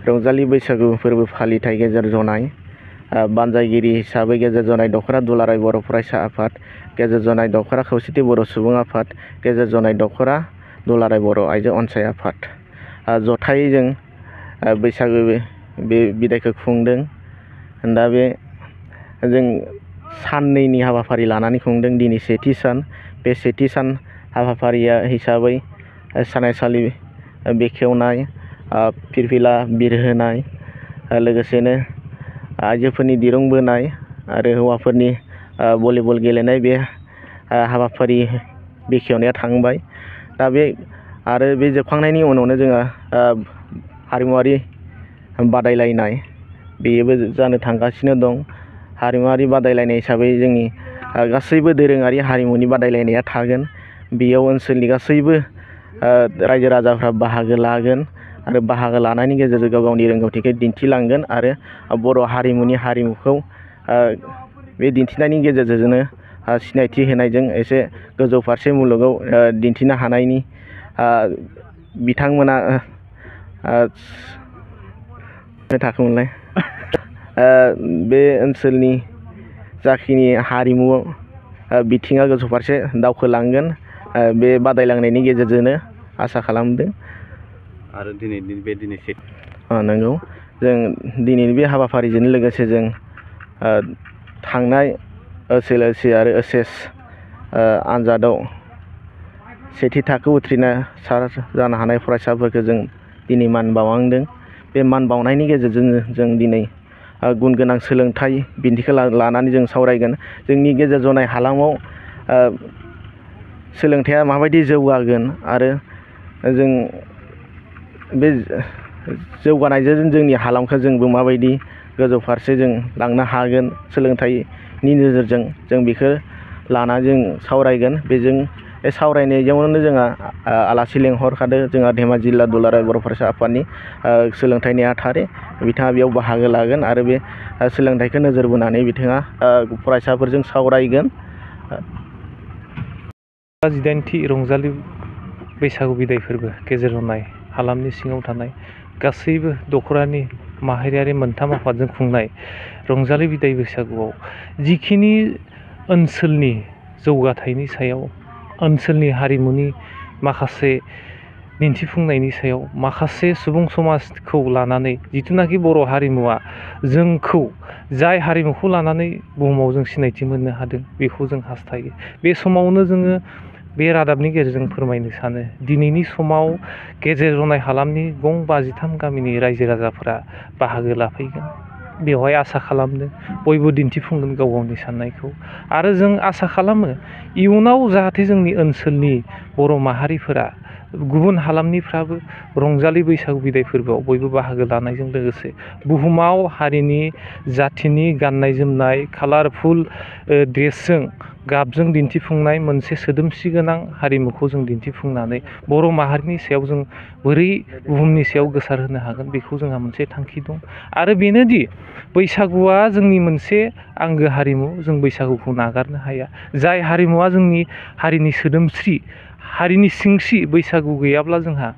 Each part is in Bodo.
रंजालि बैसागु फोरबो फालिथाय गेजेर जनाय बानजायगिरि हिसाबै गेजेर जनाय दख'रा दुलाराय बर' फरायसा आफाद, गेजेर जनाय दख'रा खौसेथि बर' सुबुं आफाद, गेजेर जनाय दख'रा दुलाराय बर' आइजो अनसाय आफाद जथायै जों बैसागु बे बिदायखौ खुंदों। दा बे जों साननैनि हाबाफारि लानानै खुंदों। दिनै सेथि सान, बे सेथि सान हाबाफारिया हिसाबै सानायसालि बेखेवनाय, फिरफिला बिरहोनाय, लोगोसेनो आइजोफोरनि दिरुं बोनाय आरो हौवाफोरनि भलिबल गेलेनाय बे हाबाफारि बेखेवनाया थांबाय। दा बे जोबखांनायनि उनावनो जोंहा हारिमुवारि बादायलायनाय बेबो जानो थांगासिनो दं। हारिमुवारि बादायलायनाय हिसाबै जोंनि गासैबो दोरोङारि हारिमुनि बादायलायनाया थागोन। बेयाव ओनसोलनि गासैबो रायजो राजाफ्रा बाहागो लागोन आरो बाहागो लानायनि गेजेरजों गाव गावनि रोंगौथिखौ दिन्थिलांगोन आरो बर' हारिमुखौ बे दिन्थिनायनि गेजेरजोंनो सिनायथि होनायजों एसे गोजौ फारसे मुलुगाव दिन्थिनो हानायनि बिथांमोना थाखोमोनलाय बे ओनसोलनि जाखिनि हारिमु बिथिङा गोजौ फारसे दावखोलांगोन बे बादायलायनायनि गेजेरजोंनो आसा खालामदों। आरो दिनै नंगौ, जों दिनैनि बे हाबाफारिजों लोगोसे जों थांनाय SLC आरो OHS आनजादाव सेथि थाखो उथ्रिसार जानो हानाय फरायसाफोरखौ जों दिनै मान बावनांदों। बे मान बावनायनि गेजेरजों जों दिनै गुन गोनां सोलोंथाइ बिदिखौ लानानै जों सावरायगोन। जोंनि गेजेर जनाय हालामाव सोलोंथाइया माबायदि जौगागोन आरो जों बे जौगानायजों जोंनि हालामखौ जोंबो माबायदि गोजौ फारसे जों लांनो हागोन सोलोंथाइनि नोजोरजों जों बेखौ लानानै जों सावरायगोन। बे सावरायनायावनो जोंहा आलासि लेंहरखादों जोंहा धेमाजि जिल्ला दुलाराय बर' फरायसा आफादनि सोलोंथाइ नेहाथारि, बिथाङा बेयाव बाहागो लागोन आरो बे सोलोंथाइखौ नोजोर बोनानै बिथाङा फरायसाफोरजों सावरायगोन। 18थि रंजालि बैसागु बिदाय फोरबो गेजेर जनाय हालामनि सिङाव थानाय गासैबो दख'रानि माहारियारि मोनथाम आफादजों खुंनाय रंजालि बिदाय बैसागुआव जिखिनि ओनसोलनि जौगाथायनि सायाव, ओनसोलनि हारिमुनि माखासे दिन्थिफुंनायनि सायाव, माखासे सुबुं समाजखौ लानानै जिथुनाखि बर' हारिमुवा जोंखौ जाय हारिमुखौ लानानै बुहुमाव जों सिनायथि मोननो हादों बेखौ जों हास्थायो। बे समावनो जोङो बे रादाबनि गेजेरजों फोरमायनो सानो दिनैनि समाव गेजेर जनाय हालामनि गं 53 गामिनि रायजो राजाफोरा बाहागो लाफैगोन। बेवहाय आसा खालामदों बयबो दिन्थिफुंगोन गाव गावनि साननायखौ आरो जों आसा खालामो इयुनाव जाहाथे जोंनि ओनसोलनि बर' माहारिफोरा गुबुन हालामनिफ्राबो रंजालि बैसागु बिदाय फोरबोआव बयबो बाहागो लानायजों लोगोसे बुहुमाव हारिनि जाथिनि गाननाय जोमनाय कालारफुल ड्रेसजों गाबजों दिन्थिफुंनाय मोनसे सोदोमस्रि गोनां हारिमुखौ जों दिन्थिफुंनानै बर' माहारिनि सायाव जों बोरै बुहुमनि सायाव गोसार होनो हागोन बेखौ जोंहा मोनसे थांखि दं। आरो बेनोदि बैसागुआ जोंनि मोनसे आंगो हारिमु, जों बैसागुखौ नागारनो हाया। जाय हारिमुवा जोंनि हारिनि सोदोमस्रि, हारिनि सिंस्रि, बैसागु गैयाब्ला जोंहा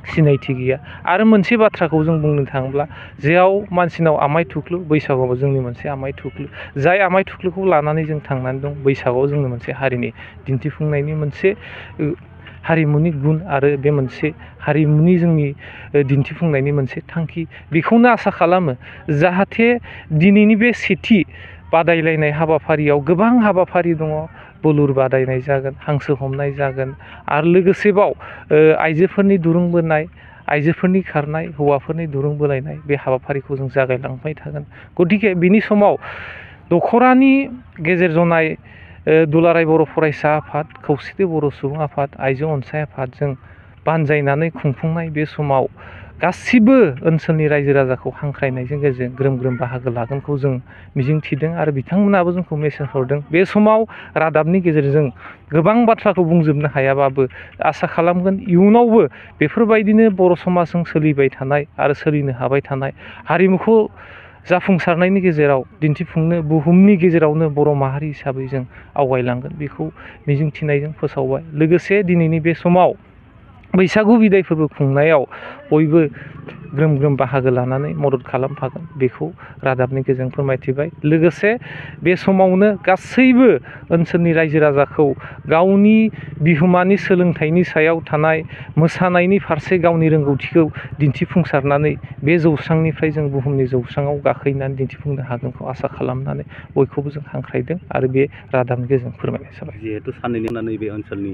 सिनायथि गैया। आरो मोनसे बाथ्राखौ जों बुंनो थाङोब्ला जेराव मानसिनाव आमाय थुख्लु, बैसागुआव जोंनि मोनसे आमाय थुख्लु। जाय आमाय थुख्लुखौ लानानै जों थांनानै दं, बैसागुआव जोंनो मोनसे हारिनि दिन्थिफुंनायनि मोनसे हारिमुनि गुन आरो बे मोनसे हारिमुनि जोंनि दिन्थिफुंनायनि मोनसे थांखि। बेखौनो आसा खालामो जाहाथे दिनैनि बे सेथि बादायलायनाय हाबाफारियाव गोबां हाबाफारि दङ। बुलुर बादायनाय जागोन, हांसो हमनाय जागोन आरो लोगोसेबाव आइजोफोरनि दुरुं बोनाय, आइजोफोरनि खारनाय, हौवाफोरनि दुरुं बोलायनाय बे हाबाफारिखौ जों जागायलांबाय थागोन। गतिके बिनि समाव दख'रानि गेजेर जनाय दुलाराय बर' फरायसा आफाद, खौसेथि बर' सुबुं आफाद, आइजो अनसाय आफादजों बानजायनानै खुंफुंनाय बे समाव गासिबो ओनसोलनि रायजो राजाखौ हांख्रायनायजों गेजेरजों ग्रोम ग्रोम बाहागो लागोनखौ जों मिजिंथिदों आरो बिथांमोनाबो जोंखौ मेसेज हरदों। बे समाव रादाबनि गेजेरजों गोबां बाथ्राखौ बुंजोबनो हायाबाबो आसा खालामगोन इयुनावबो बेफोरबायदिनो बर' समाजजों सोलिबाय थानाय आरो सोलिनो हाबाय थानाय हारिमुखौ जाफुंसारनायनि गेजेराव दिन्थिफुंनो बुहुमनि गेजेरावनो बर' माहारि हिसाबै जों आवगायलांगोन बेखौ मिजिंथिनायजों फोसावबाय। लोगोसे दिनैनि बे समाव बैसागु बिदाय फोरबो खुंनायाव बयबो ग्रोम ग्रोम बाहागो लानानै मदद खालामफागोन बेखौ रादाबनि गेजेरजों फोरमायथिबाय। लोगोसे बे समावनो गासैबो ओनसोलनि रायजो राजाखौ गावनि बिहोमानि सोलोंथाइनि सायाव थानाय मोसानायनि फारसे गावनि रोंगौथिखौ दिन्थिफुंसारनानै बे जौस्रांनिफ्राय जों बुहुमनि जौस्राङाव गाखोहैनानै दिन्थिफुंनो हागोनखौ आसा खालामनानै बयखौबो जों हांख्रायदों आरो बे रादाबनि गेजेरजों फोरमायनाय जाबाय। जिहेतु साननैनि उनाव नैबे ओनसोलनि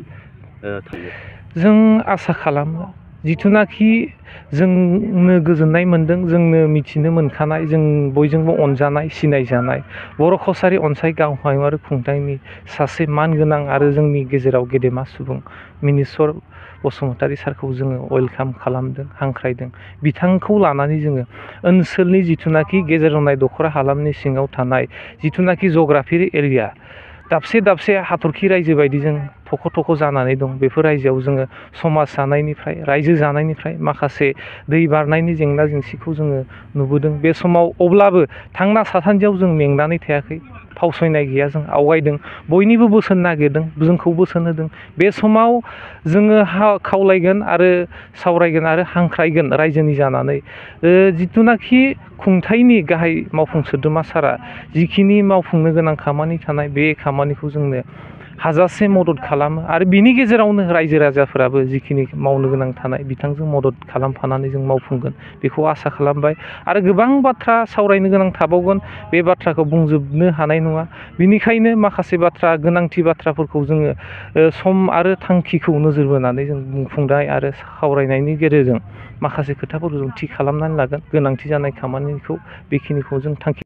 थांगोन जों आसा खालामो जिथुनाखि जोंनो गोजोननाय मोनदों, जोंनो मिथिनो मोनखानाय, जों बयजोंबो अनजानाय सिनायजानाय बर' कसारी अनसाय हायुङारि खुंथायनि सासे मानगोनां आरो जोंनि गेजेराव गेदेमा सुबुं मिनिस्वर बसुमतारी सारखौ जोङो वेलकाम खालामदों, हांख्रायदों। बिथांखौ लानानै जोङो ओनसोलनि जिथुनाखि गेजेर जनाय दख'रा हालामनि सिङाव थानाय जिथुनाखि जग्राफि एरिया दाबसे दाबसे हाथरखि रायजो बायदि जों थख' थख' जानानै दं। बेफोर रायजोआव जोङो समाज जानायनिफ्राय रायजो जानायनिफ्राय माखासे दै बारनायनि जेंना जेंसिखौ जोङो नुबोदों। बे समाव अब्लाबो थांना थासान्दियाव जों मेंनानै थायाखै, फावसयनाय गैया, जों आवगायदों, बयनिबो बोसोन नागिरदों, जोंखौ बोसोन होदों। बे समाव जोङो खावलायगोन आरो सावरायगोन आरो हांख्रायगोन रायजोनि जानानै जिथुनाखि खुंथायनि गाहाय मावफुं सोद्रोमा सारा जिखिनि मावफुंनो गोनां खामानि थानाय बे खामानिखौ जोंनो हाजासे मदद खालामो आरो बिनि गेजेरावनो रायजो राजाफोराबो जिखिनि मावनो गोनां थानाय बिथांजों मदद खालामफानानै जों मावफुंगोन बेखौ आसा खालामबाय। आरो गोबां बाथ्रा सावरायनो गोनां थाबावगोन, बे बाथ्राखौ बुंजोबनो हानाय नङा। बिनिखायनो माखासे बाथ्रा गोनांथि बाथ्राफोरखौ जोङो सम आरो थांखिखौ नोजोर बोनानै जों बुंफुंनाय आरो सावरायनायनि गेजेरजों माखासे खोथाफोरखौ जों थि खालामनानै लागोन। गोनांथि जानाय खामानिखौ बेखिनिखौ जों थांखि